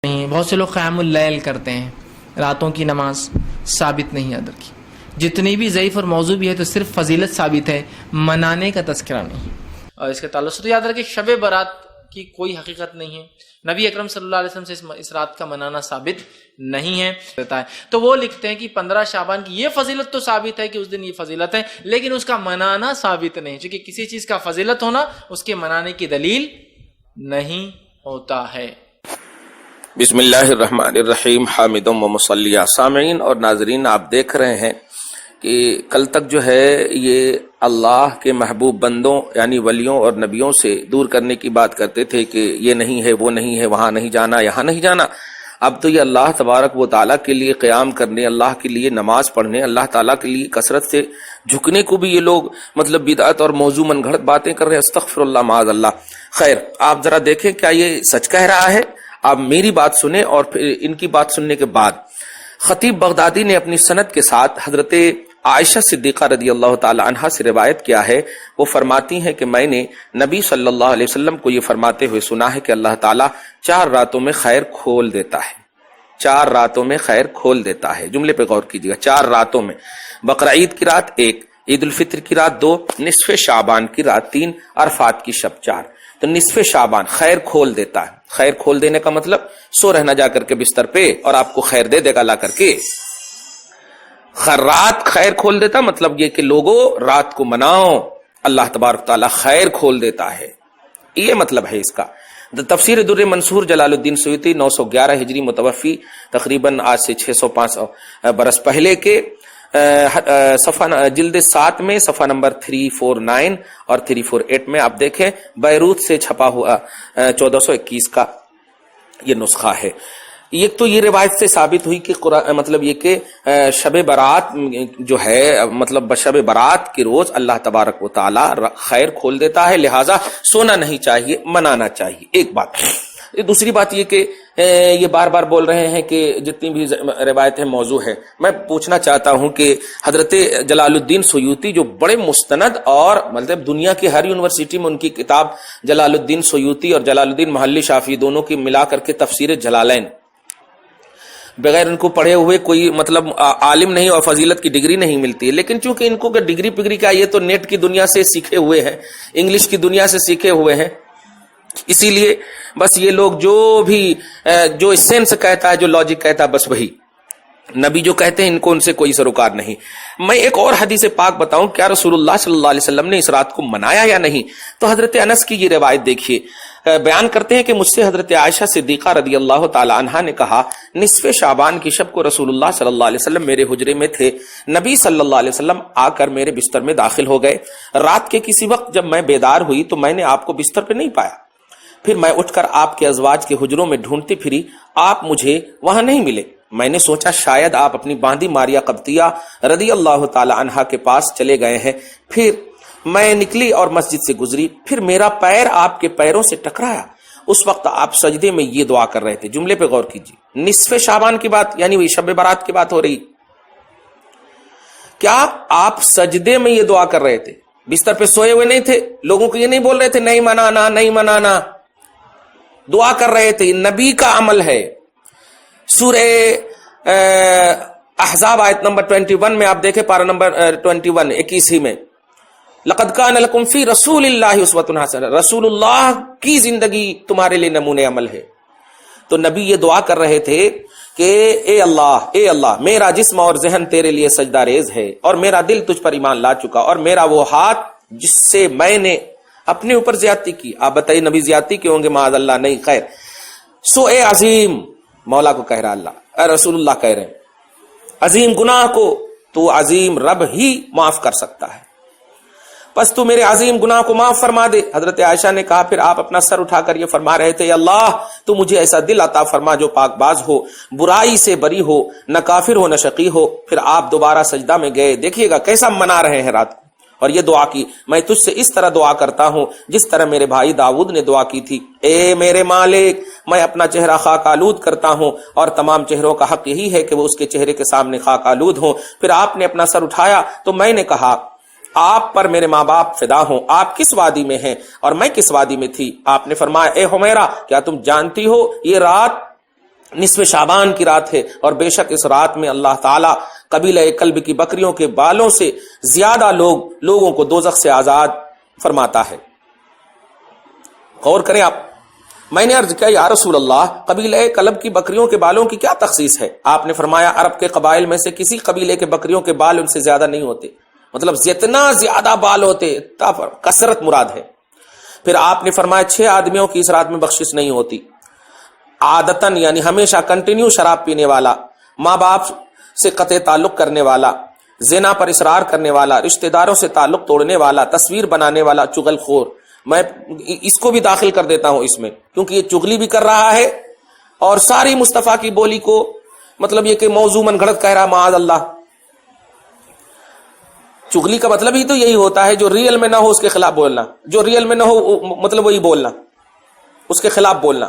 نہیں. بہت سے لوگ قیام اللیل کرتے ہیں, راتوں کی نماز ثابت نہیں ہے ادر کی. جتنی بھی ضعیف اور موضوع بھی ہے تو صرف فضیلت ثابت ہے, منانے کا تذکرہ نہیں. اور اس کے تعلق سے تو یاد رکھیں شب برات کی کوئی حقیقت نہیں ہے. نبی اکرم صلی اللہ علیہ وسلم سے اس رات کا منانا ثابت نہیں ہے. تو وہ لکھتے ہیں کہ 15 شعبان کی یہ فضیلت تو ثابت ہے کہ اس دن یہ فضیلت ہے, لیکن اس کا منانا ثابت نہیں, چونکہ کسی چیز کا فضیلت ہونا اس کے منانے کی دلیل نہیں ہوتا ہے. بسم اللہ الرحمن الرحیم. حامد و مصلی. سامعین اور ناظرین, آپ دیکھ رہے ہیں کہ کل تک جو ہے یہ اللہ کے محبوب بندوں یعنی ولیوں اور نبیوں سے دور کرنے کی بات کرتے تھے کہ یہ نہیں ہے, وہ نہیں ہے, وہاں نہیں جانا, یہاں نہیں جانا. اب تو یہ اللہ تبارک و تعالیٰ کے لیے قیام کرنے, اللہ کے لیے نماز پڑھنے, اللہ تعالیٰ کے لیے کثرت سے جھکنے کو بھی یہ لوگ مطلب بدعت اور موضوع من گھڑت باتیں کر رہے ہیں. استغفر اللہ معاذ اللہ. خیر, آپ ذرا دیکھیں کیا یہ سچ کہہ رہا ہے. آپ میری بات سنیں اور پھر ان کی بات سننے کے بعد. خطیب بغدادی نے اپنی سند کے ساتھ حضرت عائشہ صدیقہ رضی اللہ تعالی عنہا سے روایت کیا ہے. وہ فرماتی ہیں کہ میں نے نبی صلی اللہ علیہ وسلم کو یہ فرماتے ہوئے سنا ہے کہ اللہ تعالیٰ 4 راتوں میں خیر کھول دیتا ہے. 4 راتوں میں خیر کھول دیتا ہے. جملے پہ غور کیجیے گا. 4 راتوں میں. بقرعید کی رات 1, عید الفطر کی رات 2, نصف شعبان کی رات 3, عرفات کی شب 4. تو نصف شعبان خیر کھول دیتا ہے. خیر کھول دینے کا مطلب سو رہنا جا کر کے بستر پہ اور آپ کو خیر دے دے گا لا کر کے. رات خیر کھول دیتا مطلب یہ کہ لوگوں رات کو مناؤ, اللہ تبارک تعالیٰ خیر کھول دیتا ہے, یہ مطلب ہے اس کا. تفسیر در منصور جلال الدین سیوطی 911 ہجری متوفی, تقریباً آج سے 600-500 برس پہلے کے, صفحہ جلد 7 میں صفحہ نمبر 349 اور 348 میں آپ دیکھیں بیروت سے چھپا ہوا 1421 کا یہ نسخہ ہے. ایک تو یہ روایت سے ثابت ہوئی کہ مطلب یہ کہ شب برات جو ہے مطلب شب برات کے روز اللہ تبارک و تعالی خیر کھول دیتا ہے, لہٰذا سونا نہیں چاہیے, منانا چاہیے. ایک بات. دوسری بات یہ کہ یہ بار بار بول رہے ہیں کہ جتنی بھی روایتیں موضوع ہے. میں پوچھنا چاہتا ہوں کہ حضرت جلال الدین سیوطی جو بڑے مستند اور مطلب دنیا کی ہر یونیورسٹی میں ان کی کتاب جلال الدین سیوطی اور جلال الدین محلی شافعی دونوں کی ملا کر کے تفسیر جلالین, بغیر ان کو پڑھے ہوئے کوئی مطلب عالم نہیں اور فضیلت کی ڈگری نہیں ملتی ہے. لیکن چونکہ ان کو ڈگری پگری کا یہ تو نیٹ کی دنیا سے سیکھے ہوئے ہیں, انگلش کی دنیا سے سیکھے ہوئے ہیں, اسی لیے بس یہ لوگ جو سینس کہتا ہے, جو لاجک کہتا ہے, بس وہی. نبی جو کہتے ہیں ان کو ان سے کوئی سروکار نہیں. میں ایک اور حدیث پاک بتاؤں, کیا رسول اللہ صلی اللہ علیہ وسلم نے اس رات کو منایا یا نہیں. تو حضرت انس کی یہ روایت دیکھیے, بیان کرتے ہیں کہ مجھ سے حضرت عائشہ صدیقہ رضی اللہ تعالی عنہا نے کہا نصف شعبان کی شب کو رسول اللہ صلی اللہ علیہ وسلم میرے حجرے میں تھے. نبی صلی اللہ علیہ وسلم آ کر میرے بستر میں داخل ہو گئے. رات کے کسی وقت جب میں بیدار ہوئی تو میں نے آپ کو بستر پہ نہیں پایا. پھر میں اٹھ کر آپ کے ازواج کے حجروں میں ڈھونڈتی پھری, آپ مجھے وہاں نہیں ملے. میں نے سوچا شاید آپ اپنی باندی ماریا قبطیہ رضی اللہ تعالی عنہا کے پاس چلے گئے ہیں. پھر میں نکلی اور مسجد سے گزری, پھر میرا پیر آپ کے پیروں سے ٹکرایا. اس وقت آپ سجدے میں یہ دعا کر رہے تھے. جملے پہ غور کیجیے. نصف شعبان کی بات یعنی وہی شب برات کی بات ہو رہی. کیا آپ سجدے میں یہ دعا کر رہے تھے, بستر پہ سوئے ہوئے نہیں تھے, لوگوں کو یہ نہیں بول رہے تھے نہیں منانا نہیں منانا, دعا کر رہے تھے. نبی کا عمل ہے. سورہ احزاب آیت نمبر 21 میں آپ دیکھیں, پارہ نمبر 21 21 میں لقد کان لکم فی رسول اللہ اسوۃ حسنہ, رسول اللہ کی زندگی تمہارے لیے نمونے عمل ہے. تو نبی یہ دعا کر رہے تھے کہ اے اللہ میرا جسم اور ذہن تیرے لیے سجدہ ریز ہے, اور میرا دل تجھ پر ایمان لا چکا, اور میرا وہ ہاتھ جس سے میں نے اپنے اوپر زیادتی کی. آپ بتائیے نبی زیادتی کے ہوں گے؟ معاذ اللہ نہیں. خیر, سو اے عظیم, مولا کو کہہ رہا اللہ, اے رسول اللہ کہہ رہے ہیں عظیم گناہ کو تو عظیم رب ہی معاف کر سکتا ہے, بس تو میرے عظیم گناہ کو معاف فرما دے. حضرت عائشہ نے کہا پھر آپ اپنا سر اٹھا کر یہ فرما رہے تھے, اللہ تو مجھے ایسا دل عطا فرما جو پاک باز ہو, برائی سے بری ہو, نہ کافر ہو نہ شقی ہو. پھر آپ دوبارہ سجدہ میں گئے. دیکھیے گا کیسا منا رہے ہیں رات کو, اور یہ دعا کی, میں تجھ سے اس طرح دعا کرتا ہوں جس طرح میرے بھائی داؤد نے دعا کی تھی. اے میرے مالک, میں اپنا چہرہ خاک آلود کرتا ہوں, اور تمام چہروں کا حق یہی ہے کہ وہ اس کے چہرے کے سامنے خاک آلود ہوں. پھر آپ نے اپنا سر اٹھایا تو میں نے کہا آپ پر میرے ماں باپ فدا ہوں, آپ کس وادی میں ہیں اور میں کس وادی میں تھی؟ آپ نے فرمایا اے حمیرہ, کیا تم جانتی ہو یہ رات نصف شعبان کی رات ہے، اور بے شک اس رات میں اللہ تعالیٰ قبیلہ کلب کی بکریوں کے بالوں سے زیادہ لوگوں کو دوزخ سے آزاد فرماتا ہے۔ غور کریں آپ، میں نے عرض کیا یا رسول اللہ قبیلہ کلب کی بکریوں کے بالوں کی کیا تخصیص ہے؟ آپ نے فرمایا عرب کے قبائل میں سے کسی قبیلے کے بکریوں کے بال ان سے زیادہ نہیں ہوتے، مطلب جتنا زیادہ بال ہوتے کثرت مراد ہے۔ پھر آپ نے فرمایا 6 آدمیوں کی اس رات میں بخشش نہیں ہوتی، عادتاً یعنی ہمیشہ کنٹینیو شراب پینے والا، ماں باپ سے قطع تعلق کرنے والا، زنا پر اصرار کرنے والا، رشتہ داروں سے تعلق توڑنے والا، تصویر بنانے والا، چغل خور۔ میں اس کو بھی داخل کر دیتا ہوں اس میں، کیونکہ یہ چغلی بھی کر رہا ہے اور ساری مصطفیٰ کی بولی کو مطلب یہ کہ موضوع من گھڑت کہہ رہا، معاذ اللہ۔ چغلی کا مطلب ہی تو یہی ہوتا ہے جو ریئل میں نہ ہو اس کے خلاف بولنا، جو ریئل میں نہ ہو مطلب وہی بولنا، اس کے خلاف بولنا۔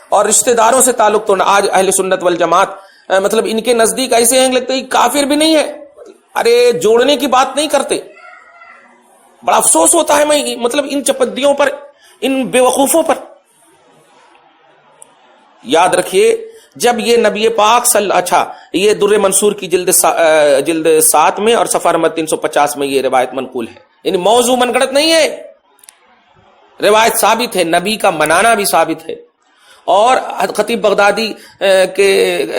اور رشتہ داروں سے تعلق توڑنا۔ آج اہل سنت والجماعت مطلب ان کے نزدیک ایسے ہیں لگتا ہے کافر بھی نہیں ہے، ارے جوڑنے کی بات نہیں کرتے۔ بڑا افسوس ہوتا ہے میں مطلب ان چپدیوں پر، ان بے وقوفوں پر۔ یاد رکھیے جب یہ نبی پاک اچھا یہ در منصور کی جلد 7 میں اور صفحہ نمبر 350 میں یہ روایت منقول ہے، یعنی موضوع من گھڑت نہیں ہے، روایت ثابت ہے، نبی کا منانا بھی ثابت ہے۔ اور خطیب بغدادی کے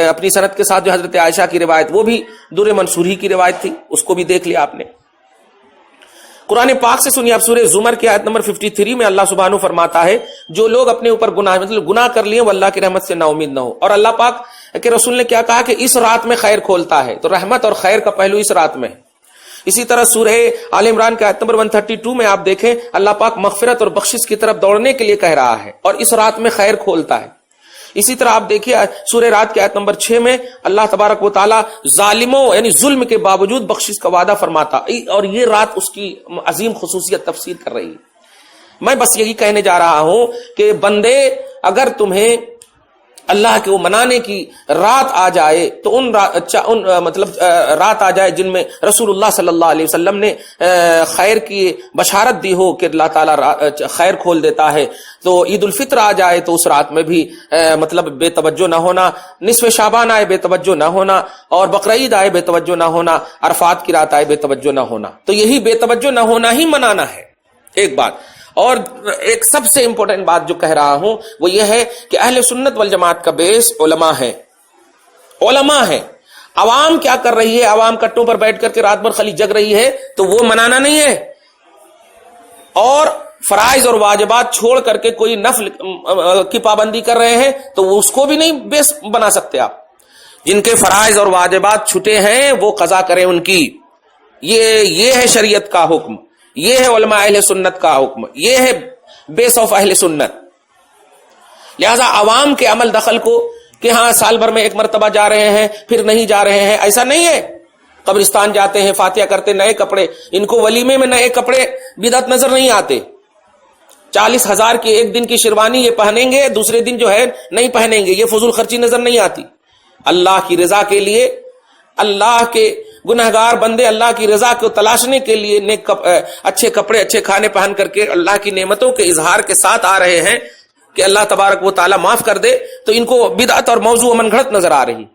اپنی سند کے ساتھ جو حضرت عائشہ کی روایت، وہ بھی در منصور ہی کی روایت تھی، اس کو بھی دیکھ لیا آپ نے۔ قرآن پاک سے سنیے آپ سورہ زمر کی آیت نمبر 53 میں اللہ سبحانہ فرماتا ہے جو لوگ اپنے اوپر گناہ مطلب گناہ کر لیے وہ اللہ کی رحمت سے نا امید نہ ہو۔ اور اللہ پاک کے رسول نے کیا کہا کہ اس رات میں خیر کھولتا ہے، تو رحمت اور خیر کا پہلو اس رات میں ہے۔ اسی طرح سورہ آل عمران کے آیت نمبر 132 میں آپ دیکھیں اللہ پاک مغفرت اور بخشش کی طرف دوڑنے کے لیے کہہ رہا ہے اور اس رات میں خیر کھولتا ہے۔ اسی طرح آپ دیکھیے سورہ رات کی آیت نمبر 6 میں اللہ تبارک و تعالی ظالموں یعنی ظلم کے باوجود بخشش کا وعدہ فرماتا، اور یہ رات اس کی عظیم خصوصیت تفسیر کر رہی ہے۔ میں بس یہی کہنے جا رہا ہوں کہ بندے اگر تمہیں اللہ کے وہ منانے کی رات آ جائے تو ان مطلب رات آ جائے جن میں رسول اللہ صلی اللہ علیہ وسلم نے خیر کی بشارت دی ہو کہ اللہ تعالیٰ خیر کھول دیتا ہے، تو عید الفطر آ جائے تو اس رات میں بھی مطلب بے توجہ نہ ہونا، نصف شعبان آئے بے توجہ نہ ہونا، اور بقرعید آئے بے توجہ نہ ہونا، عرفات کی رات آئے بے توجہ نہ ہونا، تو یہی بے توجہ نہ ہونا ہی منانا ہے۔ ایک بات اور ایک سب سے امپورٹنٹ بات جو کہہ رہا ہوں وہ یہ ہے کہ اہل سنت والجماعت کا بیس علماء ہے، علماء ہے۔ عوام کیا کر رہی ہے؟ عوام کٹوں پر بیٹھ کر کے رات بھر خالی جگ رہی ہے، تو وہ منانا نہیں ہے۔ اور فرائض اور واجبات چھوڑ کر کے کوئی نفل کی پابندی کر رہے ہیں تو وہ اس کو بھی نہیں بیس بنا سکتے آپ۔ جن کے فرائض اور واجبات چھٹے ہیں وہ قضا کریں ان کی، یہ ہے شریعت کا حکم، یہ ہے علماء اہل سنت کا حکم، یہ ہے بیس آف اہل سنت۔ لہذا عوام کے عمل دخل کو کہ ہاں سال بھر میں ایک مرتبہ جا رہے ہیں پھر نہیں جا رہے ہیں، ایسا نہیں ہے۔ قبرستان جاتے ہیں، فاتحہ کرتے، نئے کپڑے، ان کو ولیمے میں نئے کپڑے بدعت نظر نہیں آتے۔ 40,000 کی ایک دن کی شیروانی یہ پہنیں گے، دوسرے دن جو ہے نہیں پہنیں گے، یہ فضول خرچی نظر نہیں آتی۔ اللہ کی رضا کے لیے، اللہ کے گنہگار بندے اللہ کی رضا کو تلاشنے کے لیے نیک اچھے کپڑے اچھے کھانے پہن کر کے اللہ کی نعمتوں کے اظہار کے ساتھ آ رہے ہیں کہ اللہ تبارک و تعالی معاف کر دے، تو ان کو بدعت اور موضوع من گھڑت نظر آ رہی۔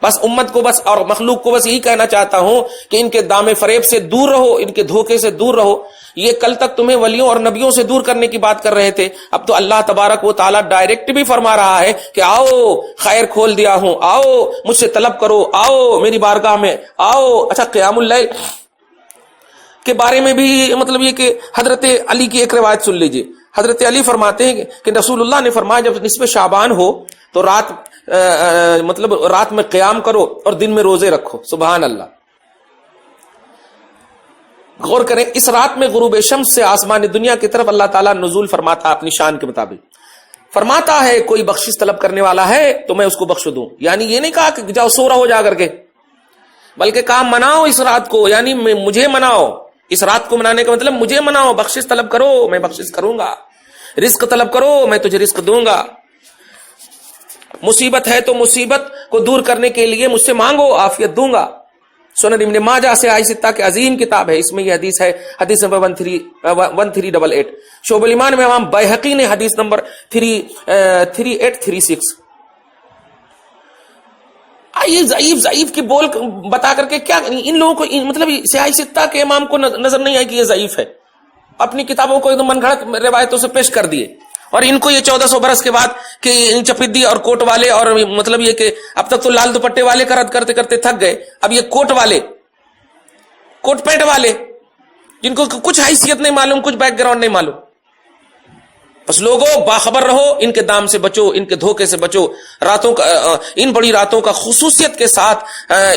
بس امت کو بس اور مخلوق کو بس یہی کہنا چاہتا ہوں کہ ان کے دام فریب سے دور رہو، ان کے دھوکے سے دور رہو۔ یہ کل تک تمہیں ولیوں اور نبیوں سے دور کرنے کی بات کر رہے تھے، اب تو اللہ تبارک و تعالیٰ ڈائریکٹ بھی فرما رہا ہے کہ آؤ خیر کھول دیا ہوں، آؤ مجھ سے طلب کرو، آؤ میری بارگاہ میں آؤ۔ اچھا قیام اللیل کے بارے میں بھی مطلب یہ کہ حضرت علی کی ایک روایت سن لیجئے۔ حضرت علی فرماتے ہیں کہ رسول اللہ نے فرمایا جب نصف شعبان ہو تو مطلب رات میں قیام کرو اور دن میں روزے رکھو۔ سبحان اللہ، غور کریں، اس رات میں غروب شمس سے آسمان دنیا کی طرف اللہ تعالیٰ نزول فرماتا اپنی شان کے مطابق۔ فرماتا ہے کوئی بخشش طلب کرنے والا ہے تو میں اس کو بخش دوں، یعنی یہ نہیں کہا کہ جاؤ سو رہو جا کر کے، بلکہ کہا مناؤ اس رات کو، یعنی مجھے مناؤ۔ اس رات کو منانے کا مطلب مجھے مناؤ، بخشش طلب کرو میں بخشش کروں گا، رزق طلب کرو میں تجھے رزق دوں گا، مصیبت ہے تو مصیبت کو دور کرنے کے لیے مجھ سے مانگو، عافیت دوں گا۔ سنن ابن ماجہ سے آئی ستہ کی عظیم کتاب ہے، اس میں یہ حدیث ہے، حدیث نمبر 1388۔ شعب الایمان میں امام بیہقی نے حدیث نمبر 3836 یہ ضعیف کی بول بتا کر کے کیا ان لوگوں کو مطلب سیاہ ستہ کے امام کو نظر نہیں آئے کہ یہ ضعیف ہے، اپنی کتابوں کو ایک دم من گھڑت روایتوں سے پیش کر دیے، اور ان کو یہ 1400 برس کے بعد کہ چپیدی اور کوٹ والے اور مطلب یہ کہ اب تک تو لال دوپٹے والے کا رد کرتے کرتے تھک گئے، اب یہ کوٹ والے، کوٹ پینٹ والے جن کو کچھ حیثیت نہیں معلوم، کچھ بیک گراؤنڈ نہیں معلوم. بس لوگوں باخبر رہو، ان کے دام سے بچو، ان کے دھوکے سے بچو، راتوں کا ان بڑی راتوں کا خصوصیت کے ساتھ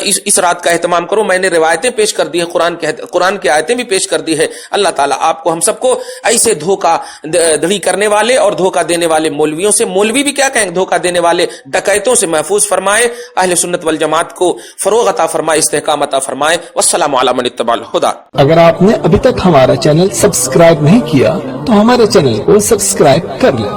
اس رات کا اہتمام کرو. میں نے روایتیں پیش کر دی ہے، قرآن کی آیتیں بھی پیش کر دی ہے. اللہ تعالیٰ آپ کو ہم سب کو ایسے دھوکہ دھڑی کرنے والے اور دھوکہ دینے والے مولویوں سے، مولوی بھی کیا کہیں، دھوکہ دینے والے ڈکیتوں سے محفوظ فرمائے. اہل سنت والجماعت کو فروغ عطا فرمائے، استحکام عطا فرمائے. والسلام علی من اتبع الہدی. اگر آپ نے ابھی تک ہمارا چینل سبسکرائب نہیں کیا تو ہمارے چینل کو سبسکرائب کر لیں